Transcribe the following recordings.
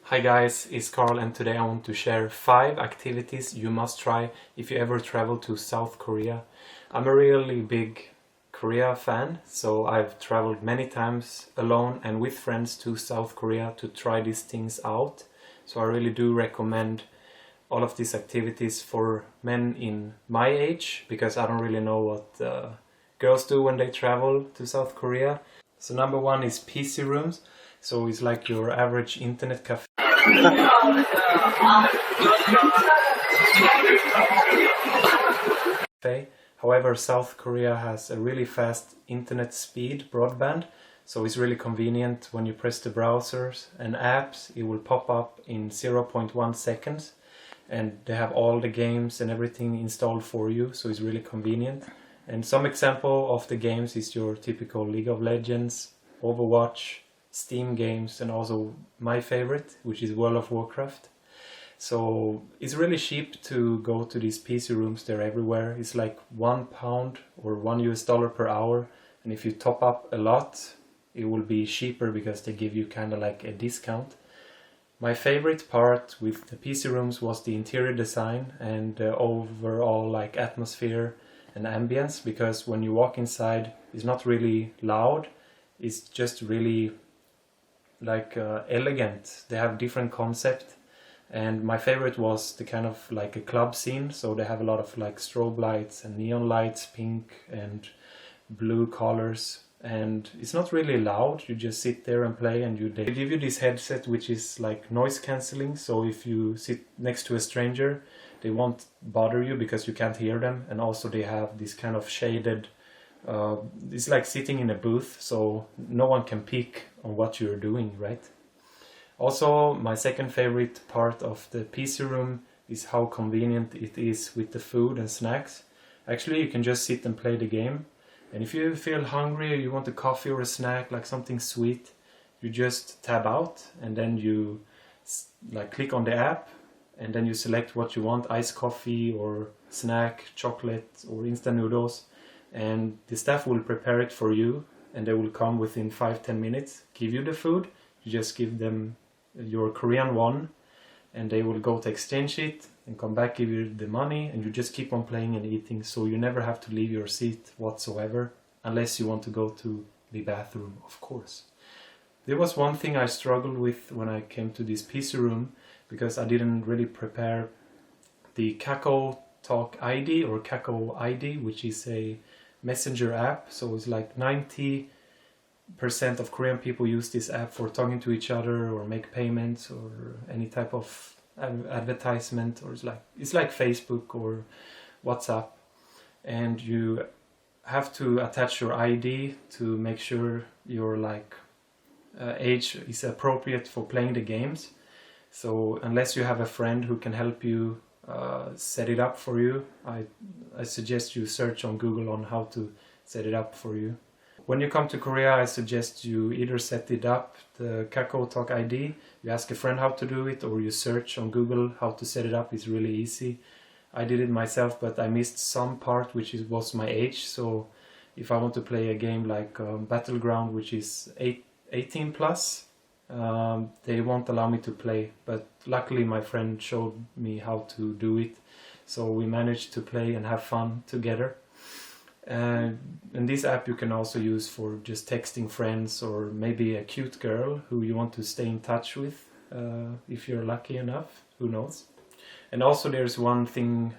Hi guys, it's Carl and today I want to share 5 activities you must try if you ever travel to South Korea. I'm a really big Korea fan, so I've traveled many times alone and with friends to South Korea to try these things out. So I really do recommend all of these activities for men in my age, because I don't really know what girls do when they travel to South Korea. So number 1 is PC rooms. So it's like your average internet cafe. However, South Korea has a really fast internet speed, broadband, so it's really convenient. When you press the browsers and apps, it will pop up in 0.1 seconds, and they have all the games and everything installed for you, so it's really convenient. And some example of the games is your typical League of Legends, Overwatch, Steam games, and also my favorite, which is World of Warcraft. So it's really cheap to go to these PC rooms. They're everywhere. It's like £1 or $1 per hour, and if you top up a lot it will be cheaper because they give you kind of like a discount. My favorite part with the PC rooms was the interior design and the overall like atmosphere and ambience, because when you walk inside it's not really loud, it's just really like elegant. They have different concept, and my favorite was the kind of like a club scene, so they have a lot of like strobe lights and neon lights, pink and blue colors, and it's not really loud. You just sit there and play, and they give you this headset which is like noise cancelling, so if you sit next to a stranger they won't bother you because you can't hear them. And also they have this kind of shaded it's like sitting in a booth, so no one can peek on what you're doing, right? Also, my second favorite part of the PC room is how convenient it is with the food and snacks. Actually, you can just sit and play the game, and if you feel hungry or you want a coffee or a snack, like something sweet, you just tab out and then you like click on the app, and then you select what you want: iced coffee or snack, chocolate or instant noodles, and the staff will prepare it for you, and they will come within 5-10 minutes, give you the food. You just give them your Korean won, and they will go to exchange it and come back, give you the money, and you just keep on playing and eating, so you never have to leave your seat whatsoever, unless you want to go to the bathroom, of course. There was one thing I struggled with when I came to this PC room, because I didn't really prepare the Kakao Talk ID or Kakao ID, which is a messenger app. So it's like 90% of Korean people use this app for talking to each other or make payments or any type of advertisement, or it's like Facebook or WhatsApp, and you have to attach your ID to make sure your like age is appropriate for playing the games. So unless you have a friend who can help you set it up for you, I suggest you search on Google on how to set it up for you. When you come to Korea, I suggest you either set it up, the Kakao Talk ID, you ask a friend how to do it, or you search on Google how to set it up. It's really easy. I did it myself, but I missed some part which was my age, so if I want to play a game like Battleground, which is 18 plus, they won't allow me to play, but luckily my friend showed me how to do it, so we managed to play and have fun together. And this app you can also use for just texting friends, or maybe a cute girl who you want to stay in touch with, if you're lucky enough, who knows. And also there's one thing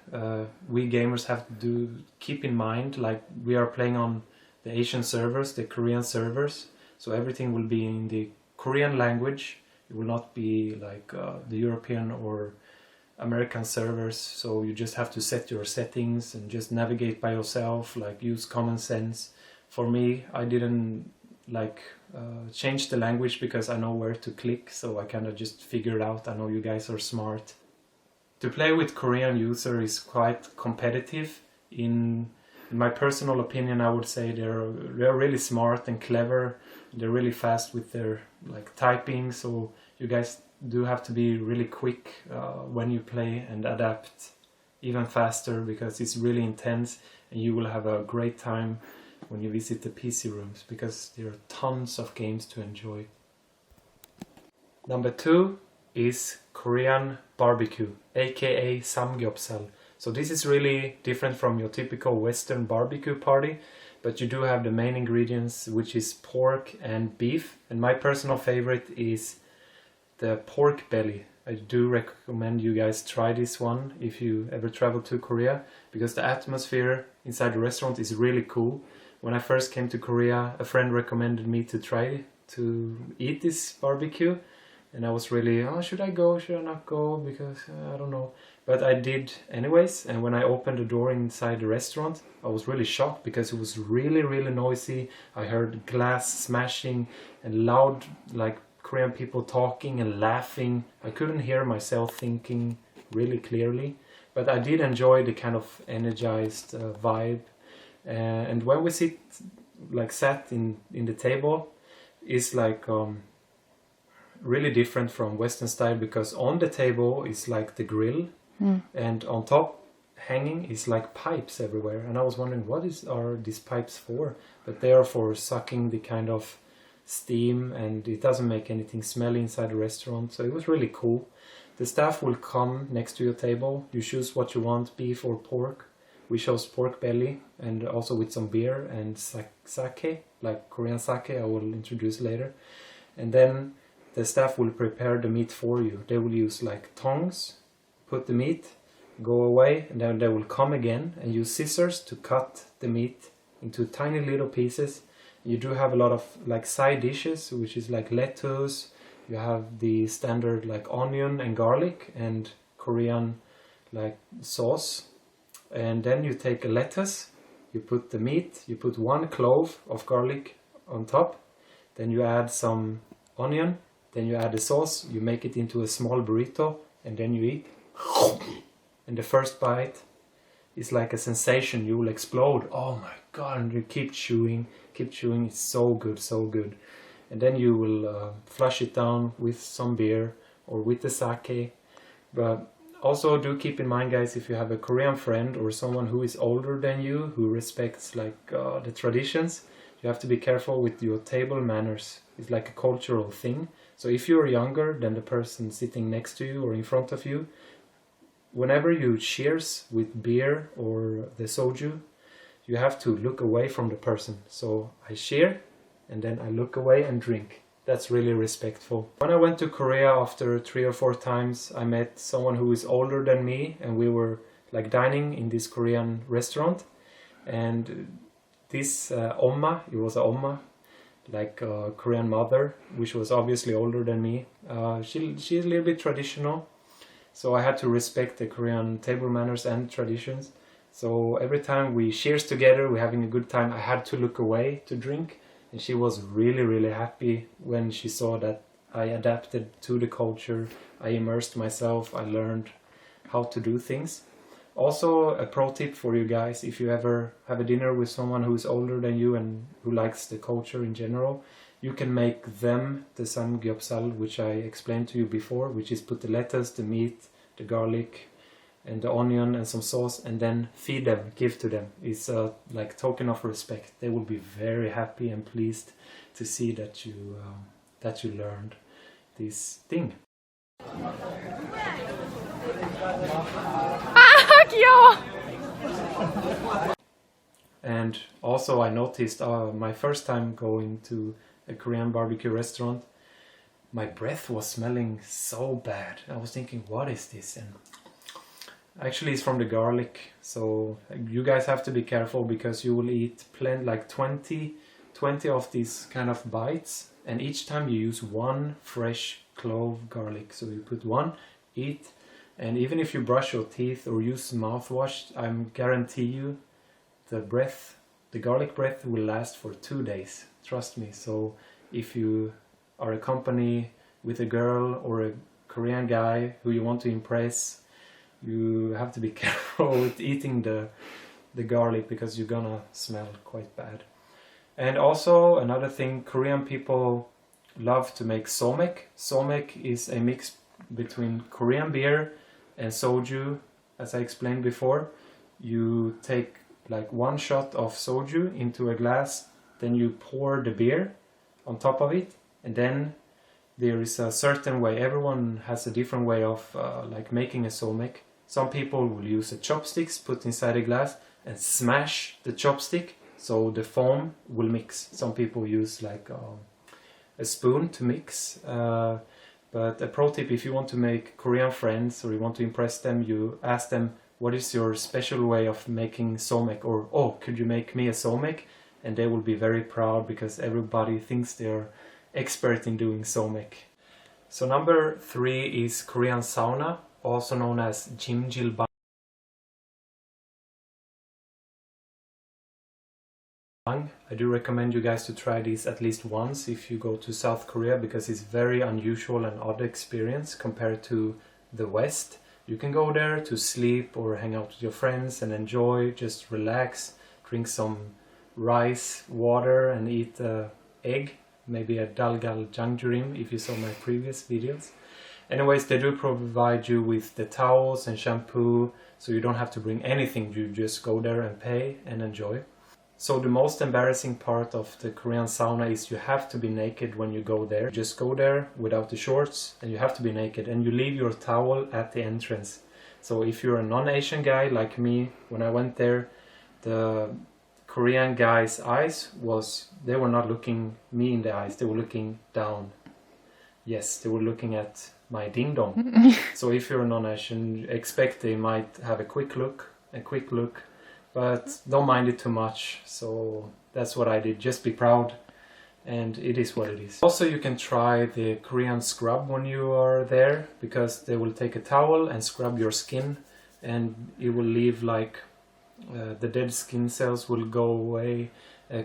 we gamers have to keep in mind, like we are playing on the Asian servers, the Korean servers, so everything will be in the Korean language. It will not be like the European or American servers, so you just have to set your settings and just navigate by yourself, like use common sense. For me, I didn't like change the language because I know where to click, so I kind of just figured out. I know you guys are smart. To play with Korean user is quite competitive. In my personal opinion, I would say they're really smart and clever. They're really fast with their like typing, so you guys do have to be really quick when you play and adapt even faster, because it's really intense, and you will have a great time when you visit the PC rooms, because there are tons of games to enjoy. Number 2 is Korean barbecue, aka samgyeopsal. So this is really different from your typical Western barbecue party, but you do have the main ingredients, which is pork and beef. And my personal favorite is the pork belly. I do recommend you guys try this one if you ever travel to Korea, because the atmosphere inside the restaurant is really cool. When I first came to Korea, a friend recommended me to try to eat this barbecue, and I was really, oh, should I go, should I not go, because I don't know. But I did anyways, and when I opened the door inside the restaurant, I was really shocked because it was really, really noisy. I heard glass smashing and loud, like Korean people talking and laughing. I couldn't hear myself thinking really clearly, but I did enjoy the kind of energized vibe. And when we sat in the table, is like really different from Western style, because on the table is like the grill, and on top hanging is like pipes everywhere. And I was wondering, are these pipes for? But they are for sucking the kind of steam, and it doesn't make anything smelly inside the restaurant. So it was really cool. The staff will come next to your table. You choose what you want, beef or pork. We chose pork belly, and also with some beer and sake, like Korean sake I will introduce later. And then the staff will prepare the meat for you. They will use like tongs, put the meat, go away, and then they will come again and use scissors to cut the meat into tiny little pieces. You do have a lot of like side dishes, which is like lettuce. You have the standard like onion and garlic and Korean like sauce. And then you take a lettuce, you put the meat, you put 1 clove of garlic on top, then you add some onion, then you add the sauce, you make it into a small burrito, and then you eat. And the first bite is like a sensation. You will explode. Oh my god, and you keep chewing, it's so good, so good. And then you will flush it down with some beer or with the sake. But also do keep in mind, guys, if you have a Korean friend or someone who is older than you, who respects like the traditions, you have to be careful with your table manners. It's like a cultural thing. So if you're younger than the person sitting next to you or in front of you, whenever you cheers with beer or the soju, you have to look away from the person. So I cheer and then I look away and drink. That's really respectful. When I went to Korea after 3 or 4 times, I met someone who is older than me, and we were like dining in this Korean restaurant. And this Oma, it was a Oma, like a Korean mother, which was obviously older than me. She's a little bit traditional, so I had to respect the Korean table manners and traditions. So every time we cheers together, we're having a good time, I had to look away to drink. And she was really, really happy when she saw that I adapted to the culture. I immersed myself. I learned how to do things. Also, a pro tip for you guys, if you ever have a dinner with someone who is older than you and who likes the culture in general, you can make them the samgyeopsal, which I explained to you before, which is put the lettuce, the meat, the garlic, and the onion and some sauce, and then feed them, give to them. It's a like token of respect. They will be very happy and pleased to see that you learned this thing. 아, 귀여워. And also I noticed my first time going to a Korean barbecue restaurant, my breath was smelling so bad. I was thinking, what is this? And actually it's from the garlic. So you guys have to be careful, because you will eat like 20 of these kind of bites, and each time you use 1 fresh clove garlic. So you put 1, eat, and even if you brush your teeth or use mouthwash, I guarantee you the garlic breath will last for 2 days. Trust me. So if you are a company with a girl or a Korean guy who you want to impress, you have to be careful with eating the garlic, because you're gonna smell quite bad. And also another thing, Korean people love to make somek. Somek is a mix between Korean beer and soju. As I explained before, you take like 1 shot of soju into a glass, then you pour the beer on top of it, and then there is a certain way. Everyone has a different way of like making a somek. Some people will use a chopsticks, put inside a glass and smash the chopstick so the foam will mix. Some people use like a spoon to mix. But a pro tip, if you want to make Korean friends or you want to impress them, you ask them, what is your special way of making somek? Or, oh, could you make me a somek? And they will be very proud because everybody thinks they're expert in doing somek. So number 3 is Korean sauna, also known as jimjilbang. I do recommend you guys to try this at least once if you go to South Korea, because it's very unusual and odd experience compared to the West. You can go there to sleep or hang out with your friends and enjoy, just relax, drink some rice, water and eat egg, maybe a dalgal jangjurim if you saw my previous videos. Anyways, they do provide you with the towels and shampoo, so you don't have to bring anything, you just go there and pay and enjoy. So the most embarrassing part of the Korean sauna is you have to be naked when you go there. Just go there without the shorts and you have to be naked, and you leave your towel at the entrance. So if you're a non-Asian guy like me, when I went there, the Korean guy's eyes they were not looking me in the eyes, they were looking down. Yes, they were looking at my ding dong. So if you're a non-Asian, expect they might have a quick look, but don't mind it too much. So that's what I did, just be proud, and it is what it is. Also, you can try the Korean scrub when you are there, because they will take a towel and scrub your skin, and it will leave like the dead skin cells will go away.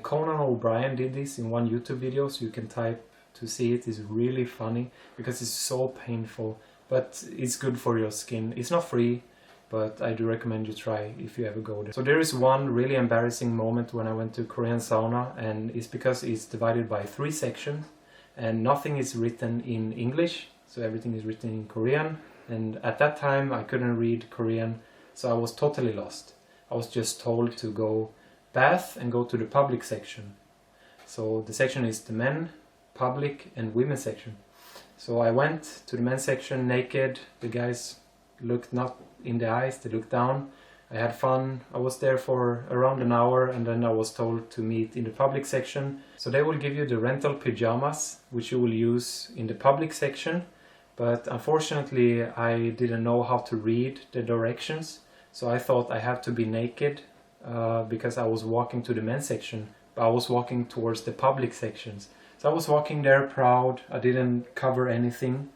Conan O'Brien did this in one YouTube video, so you can type to see it. It's really funny because it's so painful, but it's good for your skin. It's not free, but I do recommend you try if you ever go there. So there is one really embarrassing moment when I went to Korean sauna, and it's because it's divided by 3 sections and nothing is written in English, so everything is written in Korean, and at that time I couldn't read Korean, so I was totally lost. I was just told to go bath and go to the public section. So the section is the men, public and women section. So I went to the men's section naked. The guys looked not in the eyes, they looked down. I had fun. I was there for around an hour, and then I was told to meet in the public section. So they will give you the rental pajamas, which you will use in the public section. But unfortunately, I didn't know how to read the directions. So I thought I had to be naked because I was walking to the men's section, but I was walking towards the public sections. So I was walking there proud. I didn't cover anything.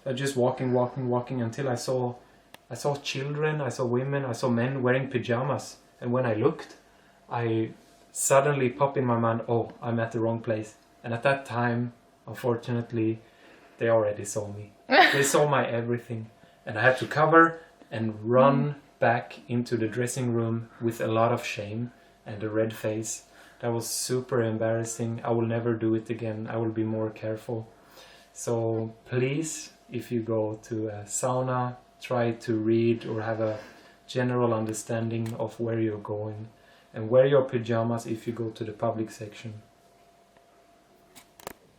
So I just walking until I saw children, I saw women, I saw men wearing pajamas. And when I looked, I suddenly popped in my mind, oh, I'm at the wrong place. And at that time, unfortunately, they already saw me. They saw my everything. And I had to cover and run back into the dressing room with a lot of shame and a red face. That was super embarrassing. I will never do it again. I will be more careful. So please, if you go to a sauna, try to read or have a general understanding of where you're going, and wear your pajamas if you go to the public section.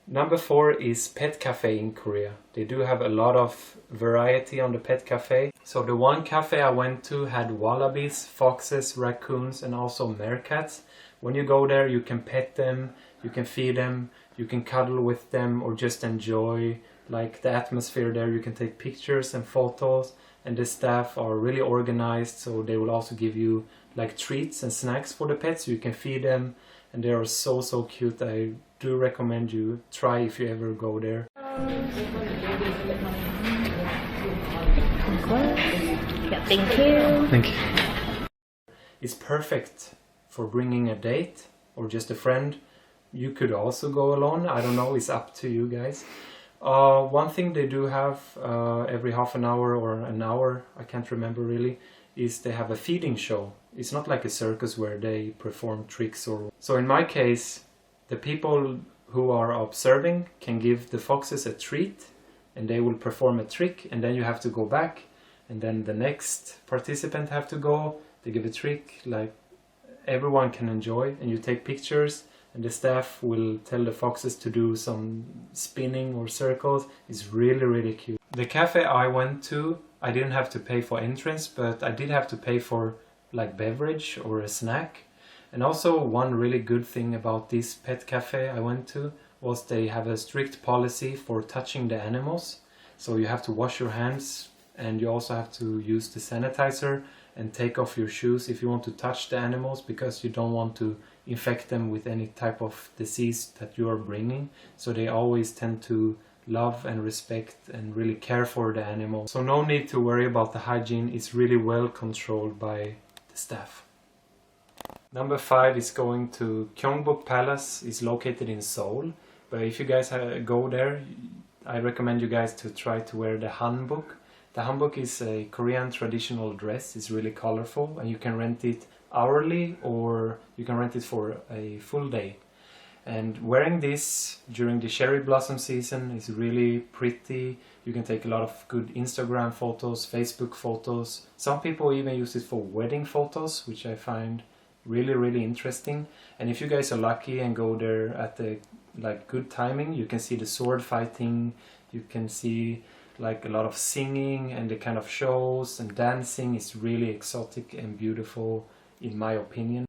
Number 4 is pet cafe in Korea. They do have a lot of variety on the pet cafe. So the one cafe I went to had wallabies, foxes, raccoons and also meerkats. When you go there, you can pet them, you can feed them, you can cuddle with them, or just enjoy like the atmosphere there. You can take pictures and photos, and the staff are really organized, so they will also give you like treats and snacks for the pets, so you can feed them, and they are so cute. I do recommend you try if you ever go there. Thank you. Thank you. It's perfect for bringing a date or just a friend. You could also go alone, I don't know, it's up to you guys. One thing they do have every half an hour or an hour, I can't remember really, is they have a feeding show. It's not like a circus where they perform tricks or... So in my case, the people who are observing can give the foxes a treat and they will perform a trick, and then you have to go back, and then the next participant have to go, they give a trick, like everyone can enjoy, and you take pictures and the staff will tell the foxes to do some spinning or circles. It's really cute. The cafe I went to, I didn't have to pay for entrance, but I did have to pay for like beverage or a snack. And also one really good thing about this pet cafe I went to was they have a strict policy for touching the animals. So you have to wash your hands, and you also have to use the sanitizer and take off your shoes if you want to touch the animals, because you don't want to infect them with any type of disease that you are bringing. So they always tend to love and respect and really care for the animals. So no need to worry about the hygiene. It's really well controlled by the staff. Number 5 is going to Gyeongbok Palace. It's located in Seoul. But if you guys go there, I recommend you guys to try to wear the hanbok. The hanbok is a Korean traditional dress. It's really colorful, and you can rent it hourly or you can rent it for a full day. And wearing this during the cherry blossom season is really pretty. You can take a lot of good Instagram photos, Facebook photos. Some people even use it for wedding photos, which I find really interesting. And if you guys are lucky and go there at the good timing, you can see the sword fighting, you can see like a lot of singing, and the kind of shows and dancing is really exotic and beautiful in my opinion.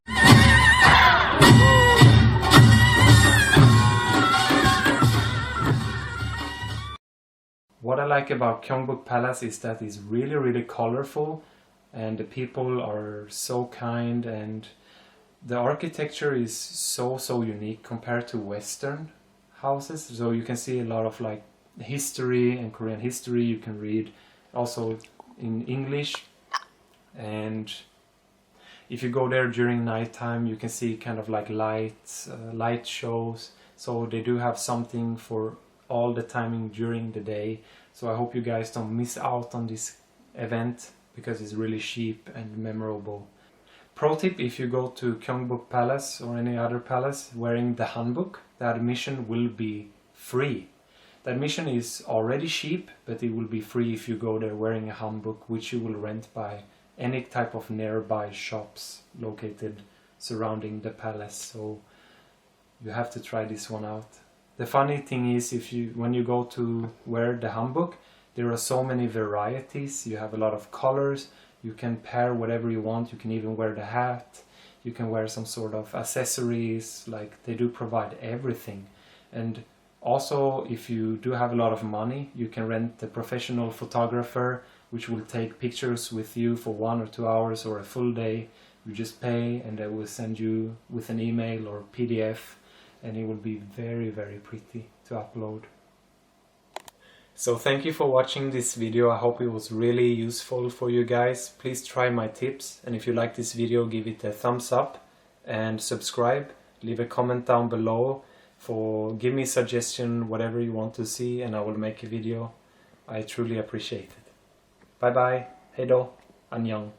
What I like about Gyeongbok Palace is that it's really colorful, and the people are so kind, and the architecture is so unique compared to Western houses. So you can see a lot of like history and Korean history. You can read also in English, and if you go there during nighttime, you can see kind of like light shows. So they do have something for all the timing during the day. So I hope you guys don't miss out on this event, because it's really cheap and memorable. Pro tip: if you go to Gyeongbok Palace or any other palace wearing the hanbok, the admission will be free. The admission is already cheap, but it will be free if you go there wearing a hanbok, which you will rent by any type of nearby shops located surrounding the palace. So you have to try this one out. The funny thing is, when you go to wear the hanbok, there are so many varieties. You have a lot of colors. You can pair whatever you want. You can even wear the hat. You can wear some sort of accessories. Like, they do provide everything. And also, if you do have a lot of money, you can rent a professional photographer, which will take pictures with you for 1 or 2 hours or a full day. You just pay, and they will send you with an email or PDF, and it will be very pretty to upload. So thank you for watching this video. I hope it was really useful for you guys. Please try my tips, and if you like this video, give it a thumbs up and subscribe. Leave a comment down below give me a suggestion, whatever you want to see, and I will make a video. I truly appreciate it. Bye bye. Heido. Annyeong.